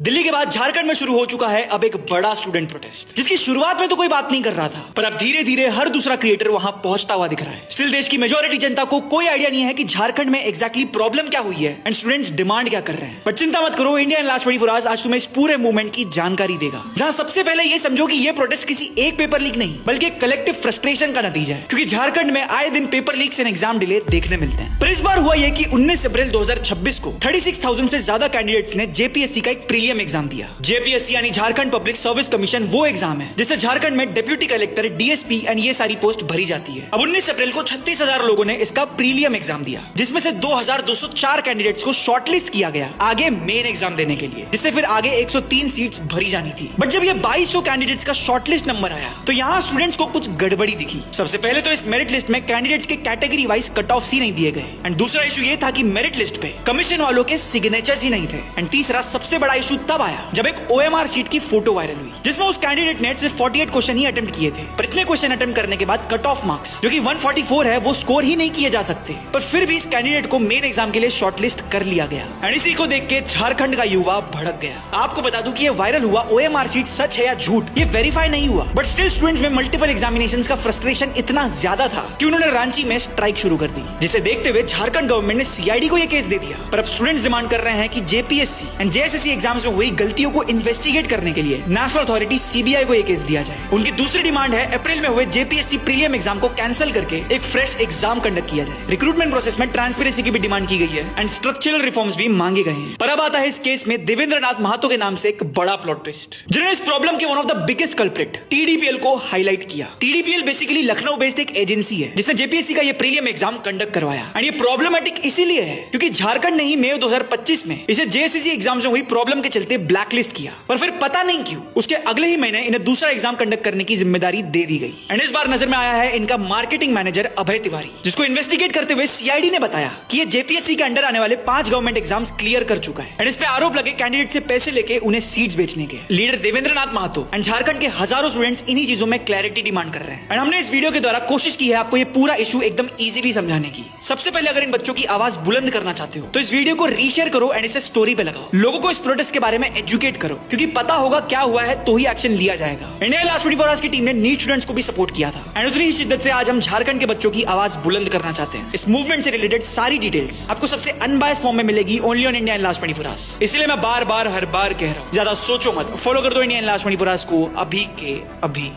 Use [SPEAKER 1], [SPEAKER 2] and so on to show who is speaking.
[SPEAKER 1] दिल्ली के बाद झारखंड में शुरू हो चुका है अब एक बड़ा स्टूडेंट प्रोटेस्ट, जिसकी शुरुआत में तो कोई बात नहीं कर रहा था, पर अब धीरे धीरे हर दूसरा क्रिएटर वहां पहुंचता हुआ दिख रहा है। स्टिल देश की मेजॉरिटी जनता को कोई आइडिया नहीं है कि झारखंड में एग्जैक्टली प्रॉब्लम क्या हुई है एंड स्टूडेंट्स डिमांड क्या कर रहे हैं। बट चिंता मत करो, इंडिया इन लास्ट 24 आवर्स आज तुम्हें इस पूरे मूवमेंट की जानकारी देगा, जहां सबसे पहले ये समझो कि ये प्रोटेस्ट किसी एक पेपर लीक नहीं बल्कि एक कलेक्टिव फ्रस्ट्रेशन का नतीजा है, क्योंकि झारखंड में आए दिन paper leaks and exam delay देखने मिलते हैं। पर इस बार हुआ यह कि 19 अप्रैल 2026 को 36,000 से ज्यादा कैंडिडेट्स ने जेपीएससी का एक प्रीलियम एग्जाम दिया। जेपीएससी यानी झारखंड पब्लिक सर्विस कमीशन वो एग्जाम है जिससे झारखंड में डिप्यूटी कलेक्टर, डीएसपी एंड ये सारी पोस्ट भरी जाती है। अब 19 अप्रैल को 36,000 लोगों ने इसका प्रीलियम एग्जाम दिया, जिसमें से 2,204 कैंडिडेट्स को शॉर्टलिस्ट किया गया आगे मेन एग्जाम देने के लिए, जिससे फिर आगे 103 सीट्स भरी जानी थी। बट जब ये 2200 कैंडिडेट्स का शॉर्टलिस्ट नंबर आया तो यहाँ स्टूडेंट्स को कुछ गड़बड़ी दिखी। सबसे पहले तो इस मेरिट लिस्ट में कैंडिडेट्स के कैटेगरी वाइज कट ऑफ ही नहीं दिए गए, एंड दूसरा इशू ये था कि मेरिट लिस्ट पे कमीशन वालों के सिग्नेचर्स ही नहीं थे, एंड तीसरा सबसे बड़ा इशू तब आया जब एक ओएमआर शीट की फोटो वायरल हुई, जिसमें उस कैंडिडेट ने सिर्फ 48 क्वेश्चन ही अटेम्प्ट किए थे, पर इतने क्वेश्चन अटेम्प्ट करने के बाद कट ऑफ मार्क्स जो कि 144 है वो स्कोर ही नहीं किए जा सकते, पर फिर भी इस कैंडिडेट को मेन एग्जाम के लिए शॉर्टलिस्ट कर लिया गया। एंड इसी को देख के झारखंड का युवा भड़क गया। आपको बता दूं कि ये वायरल हुआ ओएमआर शीट सच है या झूठ ये वेरीफाई नहीं हुआ, बट स्टिल स्टूडेंट्स में मल्टीपल एग्जामिनेशंस का फ्रस्ट्रेशन इतना ज्यादा था कि उन्होंने रांची में स्ट्राइक शुरू कर दी, जिसे देखते हुए झारखंड गवर्नमेंट ने सीआईडी को यह केस दे दिया। पर अब स्टूडेंट्स डिमांड कर रहे हैं कि जेपीएससी एंड जेएसएससी एग्जाम्स में हुई गलतियों को इन्वेस्टिगेट करने के लिए नेशनल अथॉरिटी सीबीआई को यह केस दिया जाए। उनकी दूसरी डिमांड है अप्रैल में हुए जेपीएससी प्रीलियम एग्जाम को कैंसिल करके एक फ्रेश एग्जाम कंडक्ट किया जाए। रिक्रूटमेंट प्रोसेस में ट्रांसपेरेंसी की भी डिमांड की गई है एंड स्ट्रक्चरल रिफॉर्म्स भी मांगे गए हैं। पर अब आता है इस केस में देवेंद्रनाथ महतो के नाम से एक बड़ा प्लॉट ट्विस्ट, जिन्होंने इस प्रॉब्लम के one of the biggest culprit TDPL को हाईलाइट किया। टीडीपीएल बेसिकली लखनऊ बेस्ड एक एजेंसी है जिसने जेपीएससी का ये प्रीलियम एग्जाम कंडक्ट करवाया, एंड ये प्रॉब्लमेटिक इसीलिए है क्योंकि झारखंड ने ही मई 2025 में इसे जेएसएससी एग्जाम्स में हुई प्रॉब्लम के चलते ब्लैकलिस्ट किया, पर फिर पता नहीं क्यों उसके अगले ही महीने इन्हें दूसरा एग्जाम कंडक्ट करने की जिम्मेदारी दे दी गई। एंड इस बार नजर में आया है इनका मार्केटिंग मैनेजर अभय तिवारी, जिसको इन्वेस्टिगेट करते हुए सीआईडी ने बताया कि ये जेपीएससी के अंडर आने वाले 5 गवर्नमेंट एग्जाम्स क्लियर कर चुका है, एंड इस पे आरोप लगे कैंडिडेट से पैसे लेके उन्हें सीट्स बेचने के। लीडर देवेंद्रनाथ महतो एंड झारखंड के हजारों स्टूडेंट्स इन्हीं चीजों में क्लैरिटी डिमांड कर रहे हैं, एंड हमने इस वीडियो के द्वारा कोशिश की है आपको ये पूरा इशू एकदम इजीली समझाने की। सबसे पहले अगर इन बच्चों की आवाज बुलंद करना चाहते हो तो इस वीडियो को रीशेयर करो एंड इसे स्टोरी पे लगाओ। लोगों को इस प्रोटेस्ट के बारे में एजुकेट करो, क्योंकि पता होगा क्या हुआ है तो ही एक्शन लिया जाएगा। इंडिया लास्ट 24 आवर्स की टीम ने नीट स्टूडेंट्स को भी सपोर्ट किया था, एंड उतनी ही शिद्दत से आज हम झारखंड के बच्चों की आवाज बुलंद करना चाहते हैं। इस मूवमेंट से रिलेटेड सारी डिटेल्स आपको सबसे अनबायस्ड फॉर्म में मिलेगी only on India in last 24 hours. इसलिए मैं बार बार हर बार कह रहा हूं, ज्यादा सोचो मत, फॉलो कर दो इंडिया इन लास्ट 24 आवर्स को अभी के अभी।